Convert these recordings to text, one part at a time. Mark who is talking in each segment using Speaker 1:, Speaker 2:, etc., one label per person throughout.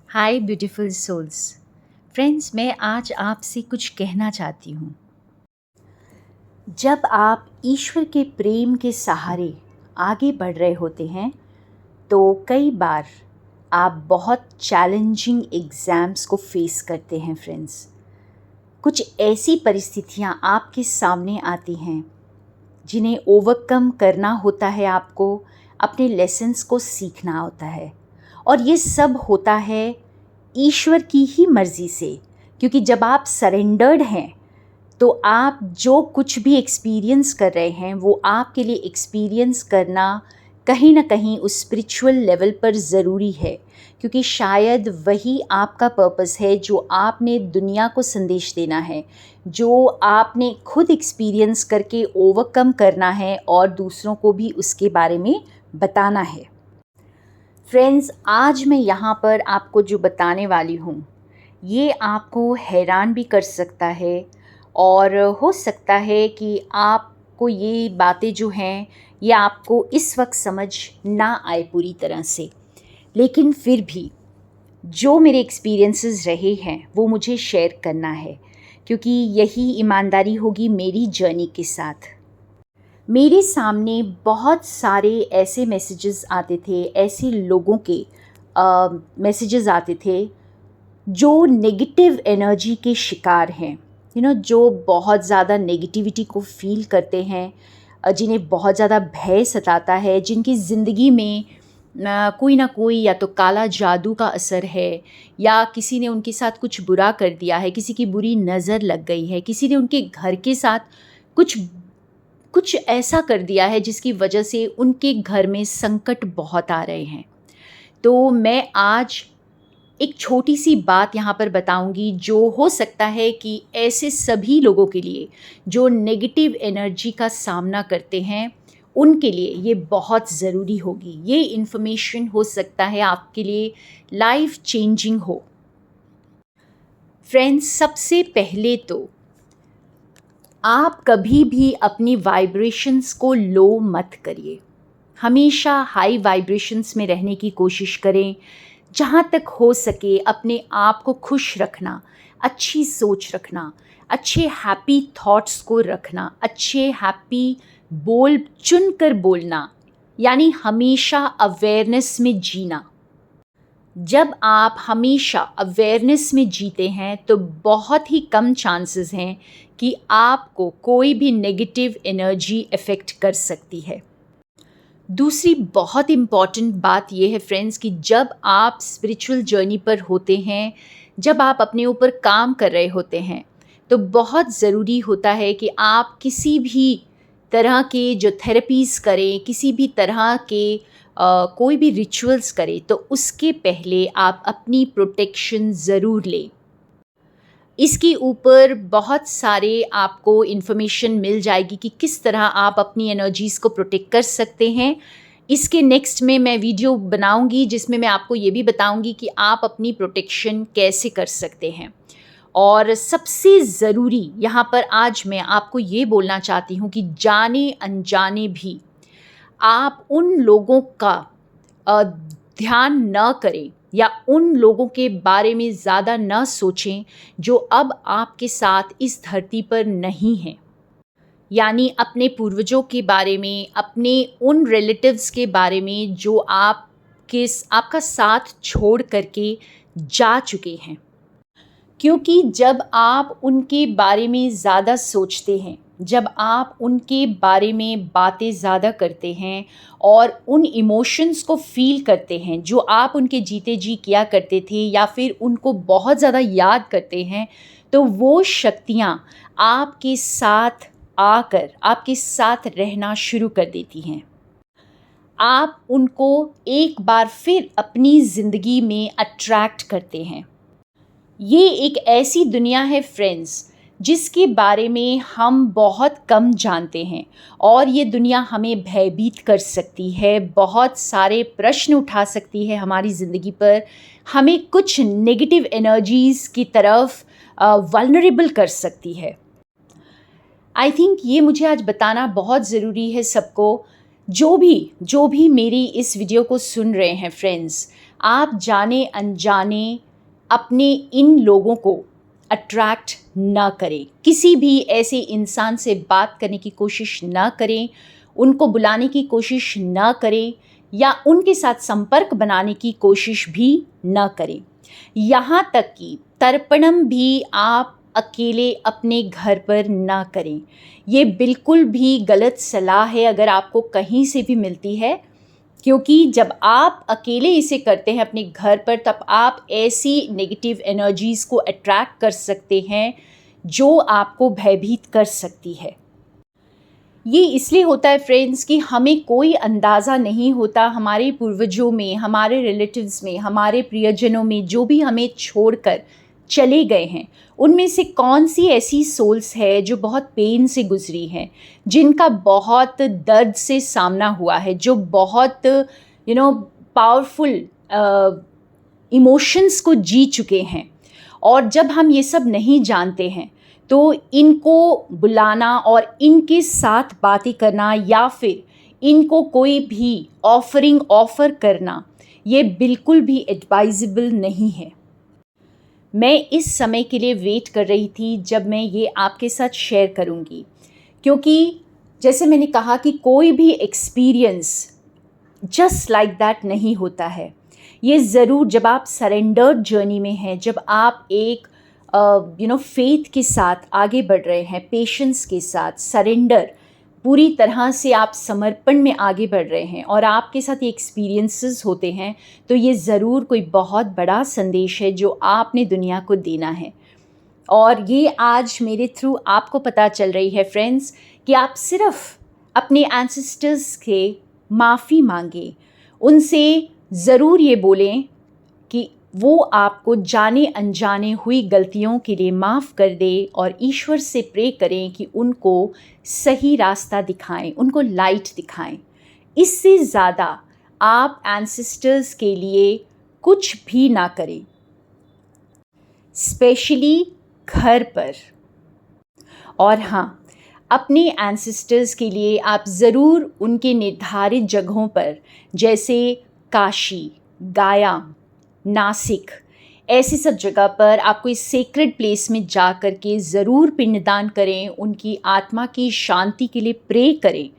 Speaker 1: हाय beautiful souls. Friends, मैं आज आपसे कुछ कहना चाहती हूँ। जब आप ईश्वर के प्रेम के सहारे आगे बढ़ रहे होते हैं तो कई बार आप बहुत चैलेंजिंग एग्ज़ाम्स को फेस करते हैं। फ्रेंड्स, कुछ ऐसी परिस्थितियाँ आपके सामने आती हैं जिन्हें ओवरकम करना होता है, आपको अपने लेसन्स को सीखना होता है। और ये सब होता है ईश्वर की ही मर्ज़ी से, क्योंकि जब आप सरेंडर्ड हैं तो आप जो कुछ भी एक्सपीरियंस कर रहे हैं वो आपके लिए एक्सपीरियंस करना कहीं ना कहीं उस स्पिरिचुअल लेवल पर ज़रूरी है, क्योंकि शायद वही आपका पर्पस है जो आपने दुनिया को संदेश देना है, जो आपने खुद एक्सपीरियंस करके ओवरकम करना है और दूसरों को भी उसके बारे में बताना है। फ्रेंड्स, आज मैं यहाँ पर आपको जो बताने वाली हूँ ये आपको हैरान भी कर सकता है और हो सकता है कि आपको ये बातें जो हैं ये आपको इस वक्त समझ ना आए पूरी तरह से, लेकिन फिर भी जो मेरे एक्सपीरियंसेस रहे हैं वो मुझे शेयर करना है, क्योंकि यही ईमानदारी होगी मेरी जर्नी के साथ। मेरे सामने बहुत सारे ऐसे मैसेजेस आते थे, ऐसे लोगों के मैसेजेस आते थे जो नेगेटिव एनर्जी के शिकार हैं, जो बहुत ज़्यादा नेगेटिविटी को फील करते हैं, जिन्हें बहुत ज़्यादा भय सताता है, जिनकी ज़िंदगी में कोई ना कोई या तो काला जादू का असर है, या किसी ने उनके साथ कुछ बुरा कर दिया है, किसी की बुरी नज़र लग गई है, किसी ने उनके घर के साथ कुछ कुछ ऐसा कर दिया है जिसकी वजह से उनके घर में संकट बहुत आ रहे हैं। तो मैं आज एक छोटी सी बात यहाँ पर बताऊंगी जो हो सकता है कि ऐसे सभी लोगों के लिए जो नेगेटिव एनर्जी का सामना करते हैं उनके लिए ये बहुत ज़रूरी होगी। ये इन्फॉर्मेशन हो सकता है आपके लिए लाइफ चेंजिंग हो। फ्रेंड्स, सबसे पहले तो आप कभी भी अपनी वाइब्रेशंस को लो मत करिए। हमेशा हाई वाइब्रेशंस में रहने की कोशिश करें। जहाँ तक हो सके अपने आप को खुश रखना, अच्छी सोच रखना, अच्छे हैप्पी थॉट्स को रखना, अच्छे हैप्पी बोल चुन कर बोलना, यानी हमेशा अवेयरनेस में जीना। जब आप हमेशा अवेयरनेस में जीते हैं तो बहुत ही कम चांसेस हैं कि आपको कोई भी नेगेटिव एनर्जी इफ़ेक्ट कर सकती है। दूसरी बहुत इम्पॉर्टेंट बात यह है फ्रेंड्स कि जब आप स्पिरिचुअल जर्नी पर होते हैं, जब आप अपने ऊपर काम कर रहे होते हैं, तो बहुत ज़रूरी होता है कि आप किसी भी तरह के जो थेरेपीज़ करें, किसी भी तरह के कोई भी रिचुअल्स करें, तो उसके पहले आप अपनी प्रोटेक्शन ज़रूर लें। इसके ऊपर बहुत सारे आपको इन्फॉर्मेशन मिल जाएगी कि किस तरह आप अपनी एनर्जीज़ को प्रोटेक्ट कर सकते हैं। इसके नेक्स्ट में मैं वीडियो बनाऊंगी जिसमें मैं आपको ये भी बताऊंगी कि आप अपनी प्रोटेक्शन कैसे कर सकते हैं। और सबसे ज़रूरी यहाँ पर आज मैं आपको ये बोलना चाहती हूँ कि जाने अनजाने भी आप उन लोगों का ध्यान न करें या उन लोगों के बारे में ज़्यादा न सोचें जो अब आपके साथ इस धरती पर नहीं हैं। यानी अपने पूर्वजों के बारे में, अपने उन रिलेटिव्स के बारे में जो आपका साथ छोड़ करके जा चुके हैं। क्योंकि जब आप उनके बारे में ज़्यादा सोचते हैं, जब आप उनके बारे में बातें ज़्यादा करते हैं और उन इमोशंस को फ़ील करते हैं जो आप उनके जीते जी किया करते थे, या फिर उनको बहुत ज़्यादा याद करते हैं, तो वो शक्तियाँ आपके साथ आकर आपके साथ रहना शुरू कर देती हैं। आप उनको एक बार फिर अपनी ज़िंदगी में अट्रैक्ट करते हैं। ये एक ऐसी दुनिया है फ्रेंड्स जिसके बारे में हम बहुत कम जानते हैं, और ये दुनिया हमें भयभीत कर सकती है, बहुत सारे प्रश्न उठा सकती है हमारी ज़िंदगी पर, हमें कुछ नेगेटिव एनर्जीज़ की तरफ वल्नरेबल कर सकती है। आई थिंक ये मुझे आज बताना बहुत ज़रूरी है सबको। जो भी मेरी इस वीडियो को सुन रहे हैं फ्रेंड्स, आप जाने अनजाने अपने इन लोगों को अट्रैक्ट ना करें। किसी भी ऐसे इंसान से बात करने की कोशिश ना करें, उनको बुलाने की कोशिश ना करें या उनके साथ संपर्क बनाने की कोशिश भी ना करें। यहाँ तक कि तर्पणम भी आप अकेले अपने घर पर ना करें। ये बिल्कुल भी गलत सलाह है अगर आपको कहीं से भी मिलती है, क्योंकि जब आप अकेले इसे करते हैं अपने घर पर, तब आप ऐसी नेगेटिव एनर्जीज़ को अट्रैक्ट कर सकते हैं जो आपको भयभीत कर सकती है। ये इसलिए होता है फ्रेंड्स कि हमें कोई अंदाज़ा नहीं होता हमारे पूर्वजों में, हमारे रिलेटिव्स में, हमारे प्रियजनों में जो भी हमें छोड़कर चले गए हैं, उनमें से कौन सी ऐसी सोल्स है जो बहुत पेन से गुजरी हैं, जिनका बहुत दर्द से सामना हुआ है, जो बहुत पावरफुल इमोशंस को जी चुके हैं। और जब हम ये सब नहीं जानते हैं तो इनको बुलाना और इनके साथ बातें करना या फिर इनको कोई भी ऑफ़र करना, ये बिल्कुल भी एडवाइजेबल नहीं है। मैं इस समय के लिए वेट कर रही थी जब मैं ये आपके साथ शेयर करूँगी, क्योंकि जैसे मैंने कहा कि कोई भी एक्सपीरियंस जस्ट लाइक दैट नहीं होता है। ये ज़रूर जब आप सरेंडर्ड जर्नी में हैं, जब आप एक फेथ के साथ आगे बढ़ रहे हैं, पेशेंस के साथ, सरेंडर, पूरी तरह से आप समर्पण में आगे बढ़ रहे हैं और आपके साथ ये एक्सपीरियंसेस होते हैं, तो ये ज़रूर कोई बहुत बड़ा संदेश है जो आपने दुनिया को देना है। और ये आज मेरे थ्रू आपको पता चल रही है फ्रेंड्स कि आप सिर्फ अपने एंसेस्टर्स के माफ़ी मांगें, उनसे ज़रूर ये बोलें कि वो आपको जाने अनजाने हुई गलतियों के लिए माफ़ कर दे और ईश्वर से प्रे करें कि उनको सही रास्ता दिखाएं, उनको लाइट दिखाएं। इससे ज़्यादा आप एंसेस्टर्स के लिए कुछ भी ना करें, स्पेशली घर पर। और हाँ, अपने एंसेस्टर्स के लिए आप ज़रूर उनके निर्धारित जगहों पर, जैसे काशी, गया, नासिक, ऐसी सब जगह पर आप कोई सेक्रेड प्लेस में जा कर के ज़रूर पिंडदान करें, उनकी आत्मा की शांति के लिए प्रे करें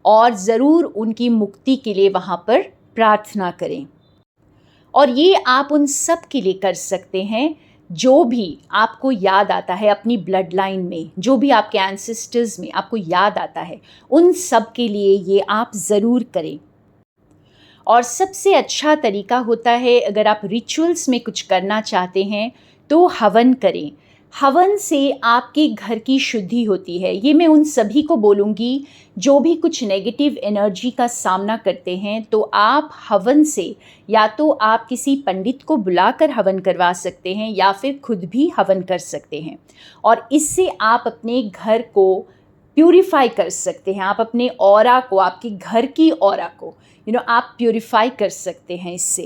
Speaker 1: और ज़रूर उनकी मुक्ति के लिए वहाँ पर प्रार्थना करें। और ये आप उन सब के लिए कर सकते हैं जो भी आपको याद आता है अपनी ब्लड लाइन में, जो भी आपके एंसेस्टर्स में आपको याद आता है, उन सब के लिए ये आप ज़रूर करें। और सबसे अच्छा तरीका होता है, अगर आप रिचुअल्स में कुछ करना चाहते हैं तो हवन करें। हवन से आपके घर की शुद्धि होती है। ये मैं उन सभी को बोलूँगी जो भी कुछ नेगेटिव एनर्जी का सामना करते हैं, तो आप हवन से या तो आप किसी पंडित को बुलाकर हवन करवा सकते हैं या फिर खुद भी हवन कर सकते हैं। और इससे आप अपने घर को प्यूरिफाई कर सकते हैं, आप अपने ऑरा को, आपके घर की ऑरा को आप प्यूरिफाई कर सकते हैं इससे।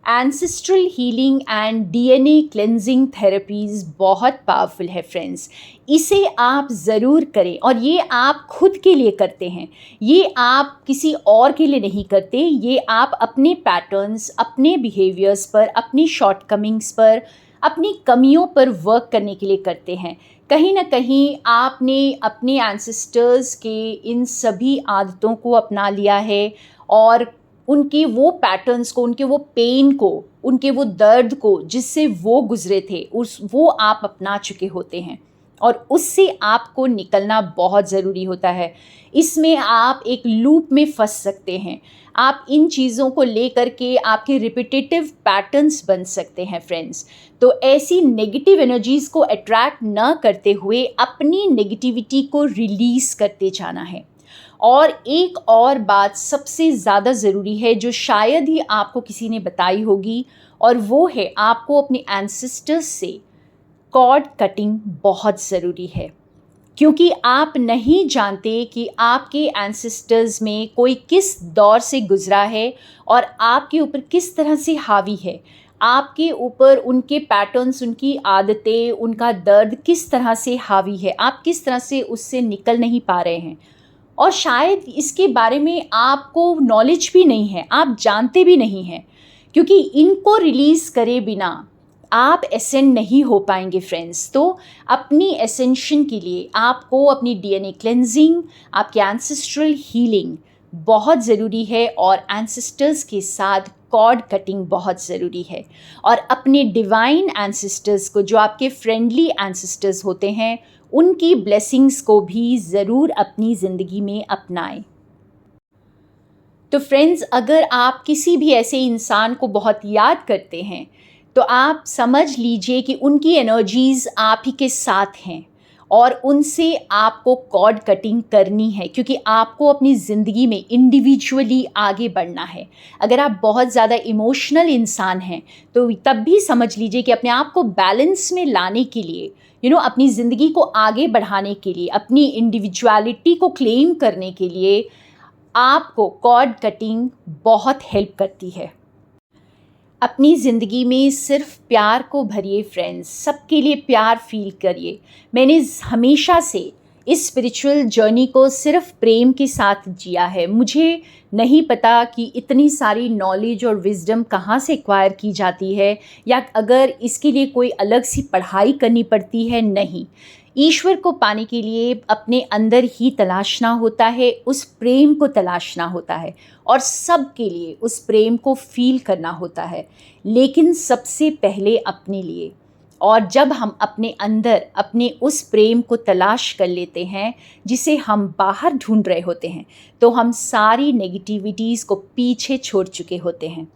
Speaker 1: Ancestral healing and DNA cleansing therapies बहुत पावरफुल है फ्रेंड्स, इसे आप ज़रूर करें। और ये आप खुद के लिए करते हैं, ये आप किसी और के लिए नहीं करते, ये आप अपने पैटर्न्स, अपने बिहेवियर्स पर, अपनी शॉर्टकमिंग्स पर, अपनी कमियों पर वर्क करने के लिए करते हैं। कहीं ना कहीं आपने अपने एंसेस्टर्स के इन सभी आदतों को अपना लिया है और उनके वो पैटर्न्स को, उनके वो पेन को, उनके वो दर्द को जिससे वो गुजरे थे, वो आप अपना चुके होते हैं और उससे आपको निकलना बहुत ज़रूरी होता है। इसमें आप एक लूप में फंस सकते हैं, आप इन चीज़ों को लेकर के आपके रिपीटेटिव पैटर्न्स बन सकते हैं फ्रेंड्स। तो ऐसी नेगेटिव एनर्जीज़ को अट्रैक्ट न करते हुए अपनी नेगेटिविटी को रिलीज़ करते जाना है। और एक और बात सबसे ज़्यादा ज़रूरी है जो शायद ही आपको किसी ने बताई होगी, और वो है आपको अपने एंसेस्टर्स से कॉर्ड कटिंग बहुत ज़रूरी है, क्योंकि आप नहीं जानते कि आपके एंसेस्टर्स में कोई किस दौर से गुज़रा है और आपके ऊपर किस तरह से हावी है, आपके ऊपर उनके पैटर्न्स, उनकी आदतें, उनका दर्द किस तरह से हावी है, आप किस तरह से उससे निकल नहीं पा रहे हैं। और शायद इसके बारे में आपको नॉलेज भी नहीं है, आप जानते भी नहीं हैं, क्योंकि इनको रिलीज़ करे बिना आप एसेंड नहीं हो पाएंगे फ्रेंड्स। तो अपनी एसेंशन के लिए आपको अपनी डीएनए क्लेंजिंग, आपके एंसेस्ट्रल हीलिंग बहुत ज़रूरी है और एंसेस्टर्स के साथ कॉर्ड कटिंग बहुत ज़रूरी है। और अपने डिवाइन एंसेस्टर्स को, जो आपके फ्रेंडली एंसेस्टर्स होते हैं, उनकी ब्लेसिंग्स को भी ज़रूर अपनी ज़िंदगी में अपनाएं। तो फ्रेंड्स, अगर आप किसी भी ऐसे इंसान को बहुत याद करते हैं तो आप समझ लीजिए कि उनकी एनर्जीज़ आप ही के साथ हैं और उनसे आपको कॉर्ड कटिंग करनी है, क्योंकि आपको अपनी ज़िंदगी में इंडिविजुअली आगे बढ़ना है। अगर आप बहुत ज़्यादा इमोशनल इंसान हैं तो तब भी समझ लीजिए कि अपने आप को बैलेंस में लाने के लिए, अपनी ज़िंदगी को आगे बढ़ाने के लिए, अपनी इंडिविजुअलिटी को क्लेम करने के लिए आपको कॉर्ड कटिंग बहुत हेल्प करती है। अपनी ज़िंदगी में सिर्फ प्यार को भरिए फ्रेंड्स, सबके लिए प्यार फील करिए। मैंने हमेशा से इस स्पिरिचुअल जर्नी को सिर्फ प्रेम के साथ जिया है। मुझे नहीं पता कि इतनी सारी नॉलेज और विजडम कहाँ से एक्वायर की जाती है, या अगर इसके लिए कोई अलग सी पढ़ाई करनी पड़ती है। नहीं, ईश्वर को पाने के लिए अपने अंदर ही तलाशना होता है, उस प्रेम को तलाशना होता है और सबके लिए उस प्रेम को फील करना होता है, लेकिन सबसे पहले अपने लिए। और जब हम अपने अंदर अपने उस प्रेम को तलाश कर लेते हैं जिसे हम बाहर ढूंढ रहे होते हैं, तो हम सारी नेगेटिविटीज़ को पीछे छोड़ चुके होते हैं।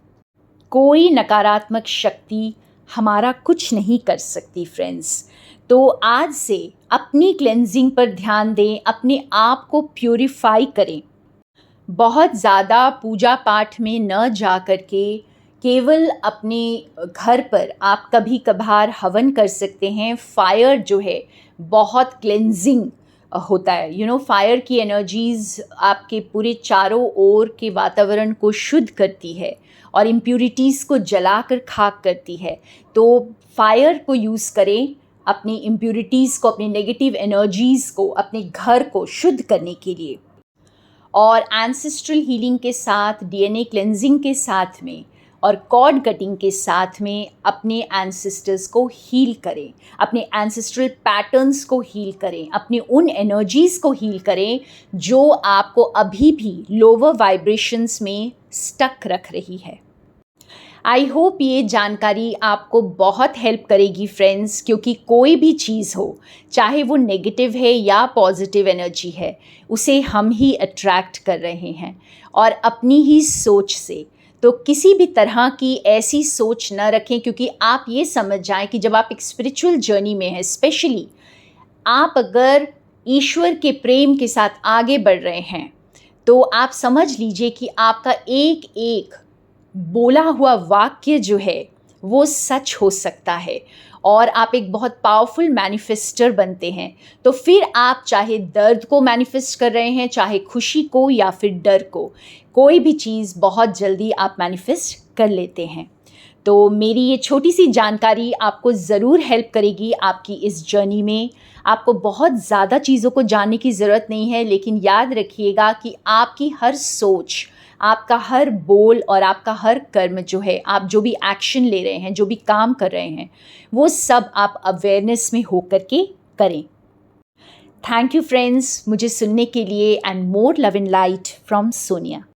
Speaker 1: कोई नकारात्मक शक्ति हमारा कुछ नहीं कर सकती फ्रेंड्स। तो आज से अपनी क्लेंजिंग पर ध्यान दें, अपने आप को प्यूरिफाई करें। बहुत ज़्यादा पूजा पाठ में न जा कर के केवल अपने घर पर आप कभी कभार हवन कर सकते हैं। फायर जो है बहुत क्लेंजिंग होता है। फायर की एनर्जीज़ आपके पूरे चारों ओर के वातावरण को शुद्ध करती है और इम्प्यूरिटीज़ को जलाकर खाक करती है। तो फायर को यूज़ करें अपनी इम्प्यूरिटीज़ को, अपनी नेगेटिव एनर्जीज़ को, अपने घर को शुद्ध करने के लिए। और एंसेस्ट्रल हीलिंग के साथ, डीएनए क्लेंजिंग के साथ में और कॉर्ड कटिंग के साथ में अपने एंसेस्टर्स को हील करें, अपने एंसेस्ट्रल पैटर्न्स को हील करें, अपनी उन एनर्जीज़ को हील करें जो आपको अभी भी लोअर वाइब्रेशंस में स्टक रख रही है। आई होप ये जानकारी आपको बहुत हेल्प करेगी फ्रेंड्स, क्योंकि कोई भी चीज़ हो, चाहे वो नेगेटिव है या पॉजिटिव एनर्जी है, उसे हम ही अट्रैक्ट कर रहे हैं और अपनी ही सोच से। तो किसी भी तरह की ऐसी सोच न रखें, क्योंकि आप ये समझ जाएं कि जब आप एक स्पिरिचुअल जर्नी में हैं, स्पेशली आप अगर ईश्वर के प्रेम के साथ आगे बढ़ रहे हैं, तो आप समझ लीजिए कि आपका एक एक बोला हुआ वाक्य जो है वो सच हो सकता है और आप एक बहुत पावरफुल मैनिफेस्टर बनते हैं। तो फिर आप चाहे दर्द को मैनिफेस्ट कर रहे हैं, चाहे खुशी को या फिर डर को, कोई भी चीज़ बहुत जल्दी आप मैनिफेस्ट कर लेते हैं। तो मेरी ये छोटी सी जानकारी आपको ज़रूर हेल्प करेगी आपकी इस जर्नी में। आपको बहुत ज़्यादा चीज़ों को जानने की ज़रूरत नहीं है, लेकिन याद रखिएगा कि आपकी हर सोच, आपका हर बोल और आपका हर कर्म जो है, आप जो भी एक्शन ले रहे हैं, जो भी काम कर रहे हैं, वो सब आप अवेयरनेस में होकर के करें। थैंक यू फ्रेंड्स, मुझे सुनने के लिए, and more love and light from Sonia.